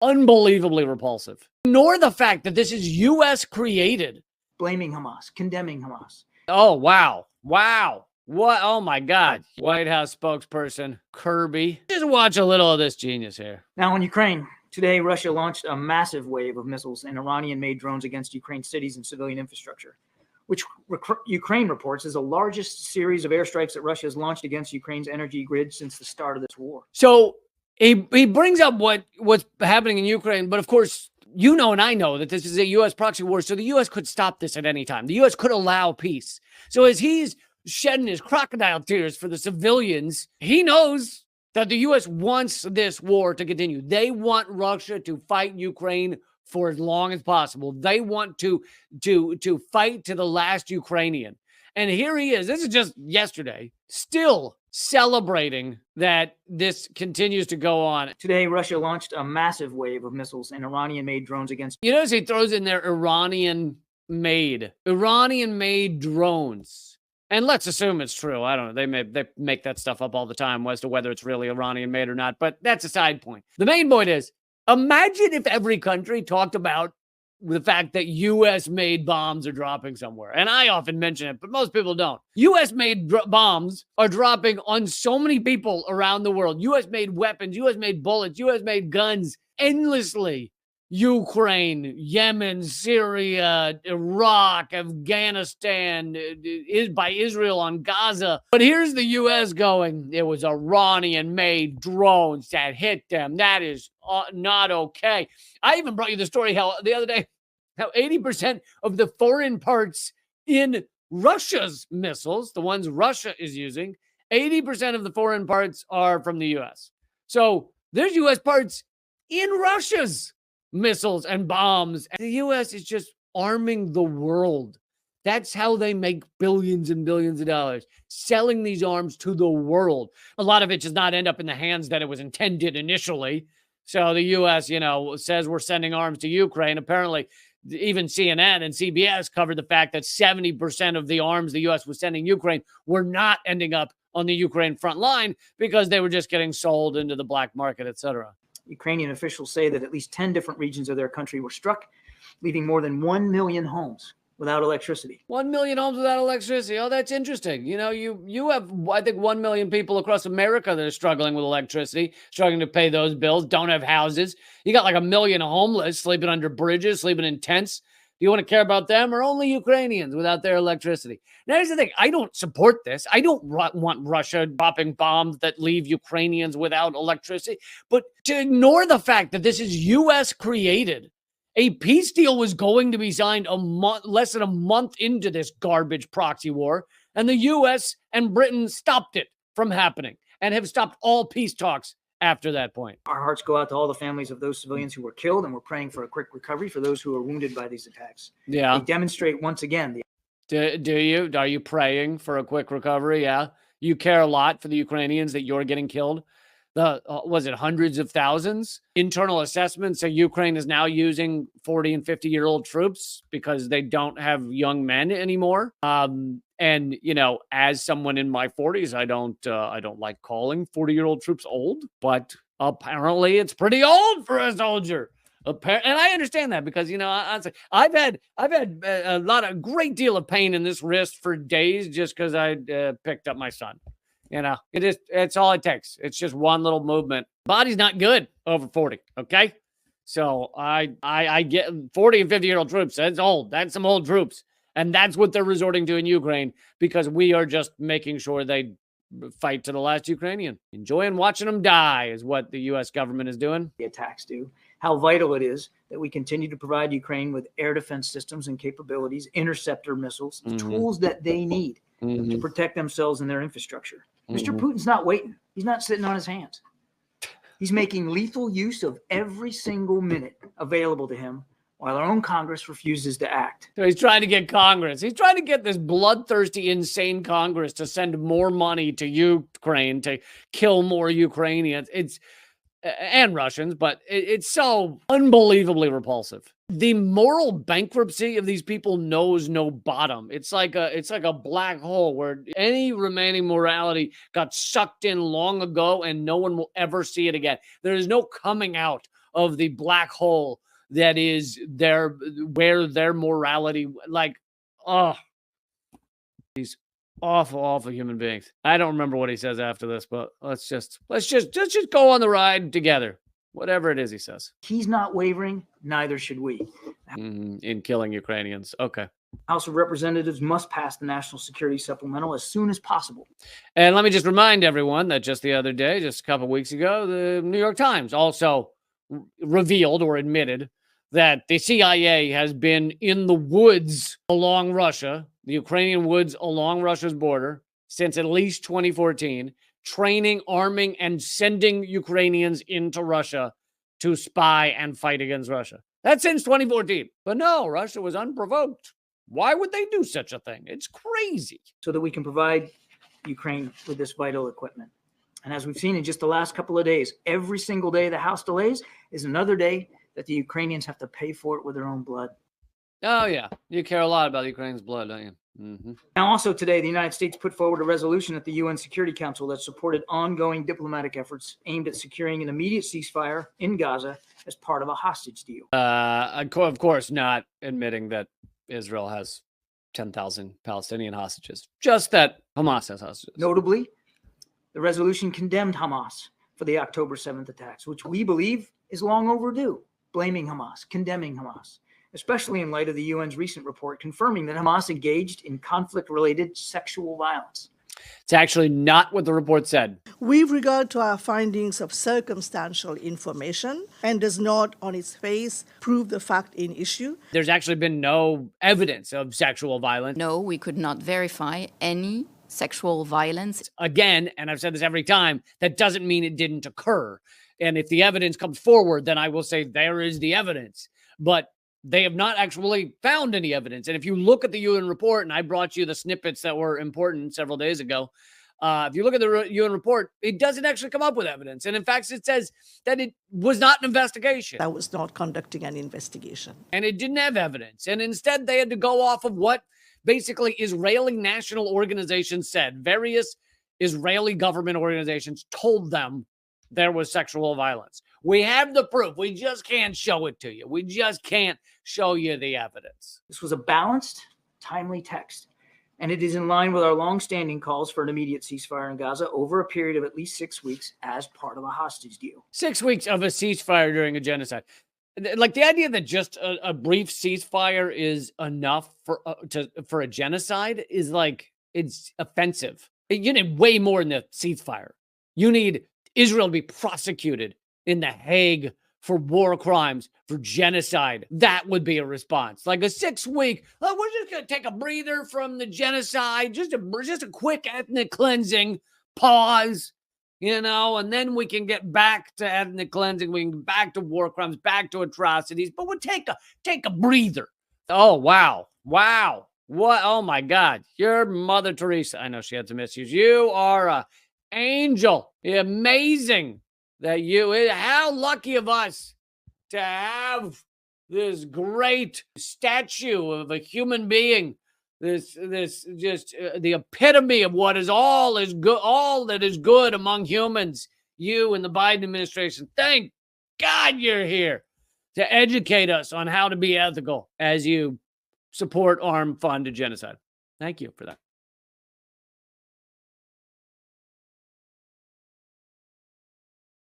unbelievably repulsive. Nor the fact that this is U.S. created. Blaming Hamas, condemning Hamas. Oh, wow. Wow. What? Oh, my God. White House spokesperson Kirby. Just watch a little of this genius here. Now in Ukraine, today Russia launched a massive wave of missiles and Iranian-made drones against Ukraine cities and civilian infrastructure, which Ukraine reports is the largest series of airstrikes that Russia has launched against Ukraine's energy grid since the start of this war. So he brings up what's happening in Ukraine, but of course, you know and I know that this is a U.S. proxy war, so the U.S. could stop this at any time. The U.S. could allow peace. So as he's shedding his crocodile tears for the civilians, he knows that the U.S. wants this war to continue. They want Russia to fight Ukraine for as long as possible. They want to fight to the last Ukrainian. And here he is. This is just yesterday, still celebrating that this continues to go on. Today, Russia launched a massive wave of missiles and Iranian-made drones against... You notice he throws in there Iranian-made drones. And let's assume it's true. I don't know. They make that stuff up all the time as to whether it's really Iranian-made or not. But that's a side point. The main point is, imagine if every country talked about the fact that U.S.-made bombs are dropping somewhere. And I often mention it, but most people don't. U.S.-made bombs are dropping on so many people around the world. U.S.-made weapons, U.S.-made bullets, U.S.-made guns, endlessly. Ukraine, Yemen, Syria, Iraq, Afghanistan, by Israel on Gaza. But here's the U.S. going, it was Iranian-made drones that hit them. That is not okay. I even brought you the story the other day, how 80% of the foreign parts in Russia's missiles, the ones Russia is using, 80% of the foreign parts are from the U.S. So there's U.S. parts in Russia's missiles and bombs. And the U.S. is just arming the world. That's how they make billions and billions of dollars, selling these arms to the world. A lot of it does not end up in the hands that it was intended initially. So the U.S., says we're sending arms to Ukraine. Apparently, even CNN and CBS covered the fact that 70% of the arms the U.S. was sending Ukraine were not ending up on the Ukraine front line because they were just getting sold into the black market, etc. Ukrainian officials say that at least 10 different regions of their country were struck, leaving more than 1 million homes without electricity. 1 million homes without electricity. Oh, that's interesting. You have, I think, 1 million people across America that are struggling with electricity, struggling to pay those bills, don't have houses. You got like 1 million homeless, sleeping under bridges, sleeping in tents. Do you want to care about them or only Ukrainians without their electricity? Now, here's the thing. I don't support this. I don't want Russia dropping bombs that leave Ukrainians without electricity. But to ignore the fact that this is U.S. created, a peace deal was going to be signed less than a month into this garbage proxy war, and the U.S. and Britain stopped it from happening and have stopped all peace talks after that point. Our hearts go out to all the families of those civilians who were killed, and we're praying for a quick recovery for those who are wounded by these attacks. Yeah. They demonstrate once again. Are you praying for a quick recovery? Yeah. You care a lot for the Ukrainians that you're getting killed. Was it hundreds of thousands? Internal assessments say Ukraine is now using 40 and 50-year-old troops because they don't have young men anymore. And, as someone in my 40s, I don't like calling 40-year-old troops old, but apparently it's pretty old for a soldier. And I understand that because, I've had a great deal of pain in this wrist for days just because I picked up my son. It's all it takes. It's just one little movement. Body's not good over 40. Okay. So I get 40 and 50-year-old troops. That's old. That's some old troops. And that's what they're resorting to in Ukraine because we are just making sure they fight to the last Ukrainian. Enjoying watching them die is what the U.S. government is doing. The attacks do. How vital it is that we continue to provide Ukraine with air defense systems and capabilities, interceptor missiles, the tools that they need to protect themselves and their infrastructure. Mr. Putin's not waiting. He's not sitting on his hands. He's making lethal use of every single minute available to him while our own Congress refuses to act. So he's trying to get Congress. He's trying to get this bloodthirsty, insane Congress to send more money to Ukraine to kill more Ukrainians. And Russians, but it's so unbelievably repulsive. The moral bankruptcy of these people knows no bottom. It's like a black hole where any remaining morality got sucked in long ago and no one will ever see it again. There is no coming out of the black hole that is where their morality, like, oh, these awful human beings. I don't remember what he says after this, but let's just go on the ride together. Whatever it is he says. He's not wavering, neither should we. In killing Ukrainians. Okay. House of Representatives must pass the National Security Supplemental as soon as possible. And let me just remind everyone that just the other day, just a couple of weeks ago, the New York Times also revealed or admitted that the CIA has been in the woods along Russia, the Ukrainian woods along Russia's border, since at least 2014, training, arming, and sending Ukrainians into Russia to spy and fight against Russia. That's since 2014. But no, Russia was unprovoked. Why would they do such a thing? It's crazy. So that we can provide Ukraine with this vital equipment. And as we've seen in just the last couple of days, every single day the House delays is another day that the Ukrainians have to pay for it with their own blood. Oh, yeah. You care a lot about Ukraine's blood, don't you? Mm-hmm. Now, also today, the United States put forward a resolution at the UN Security Council that supported ongoing diplomatic efforts aimed at securing an immediate ceasefire in Gaza as part of a hostage deal. Of course, not admitting that Israel has 10,000 Palestinian hostages, just that Hamas has hostages. Notably, the resolution condemned Hamas for the October 7th attacks, which we believe is long overdue, blaming Hamas, condemning Hamas, especially in light of the UN's recent report confirming that Hamas engaged in conflict-related sexual violence. It's actually not what the report said. With regard to our findings of circumstantial information and does not on its face prove the fact in issue. There's actually been no evidence of sexual violence. No, we could not verify any sexual violence. Again, and I've said this every time, that doesn't mean it didn't occur. And if the evidence comes forward, then I will say there is the evidence. But they have not actually found any evidence. And if you look at the UN report, and I brought you the snippets that were important several days ago, if you look at the UN report, it doesn't actually come up with evidence. And in fact, it says that it was not an investigation. That was not conducting an investigation. And it didn't have evidence. And instead, they had to go off of what basically Israeli national organizations said. Various Israeli government organizations told them there was sexual violence. We have the proof. We just can't show it to you. We just can't show you the evidence. This was a balanced, timely text, and it is in line with our longstanding calls for an immediate ceasefire in Gaza over a period of at least 6 weeks as part of a hostage deal. 6 weeks of a ceasefire during a genocide. Like the idea that just a brief ceasefire is enough for a genocide is like, it's offensive. You need way more than a ceasefire. You need Israel to be prosecuted in The Hague for war crimes, for genocide. That would be a response. Like a 6 week, oh, we're just going to take a breather from the genocide, just a quick ethnic cleansing, pause, and then we can get back to ethnic cleansing. We can get back to war crimes, back to atrocities, but we'll take a breather. Oh, wow. Wow. What? Oh, my God. You're Mother Teresa. I know she had some issues. You are a angel. Amazing that how lucky of us to have this great statue of a human being, this just the epitome of what is all that is good among humans. You and the Biden administration, thank God you're here to educate us on how to be ethical as you support, arm, fund a genocide. Thank you for that.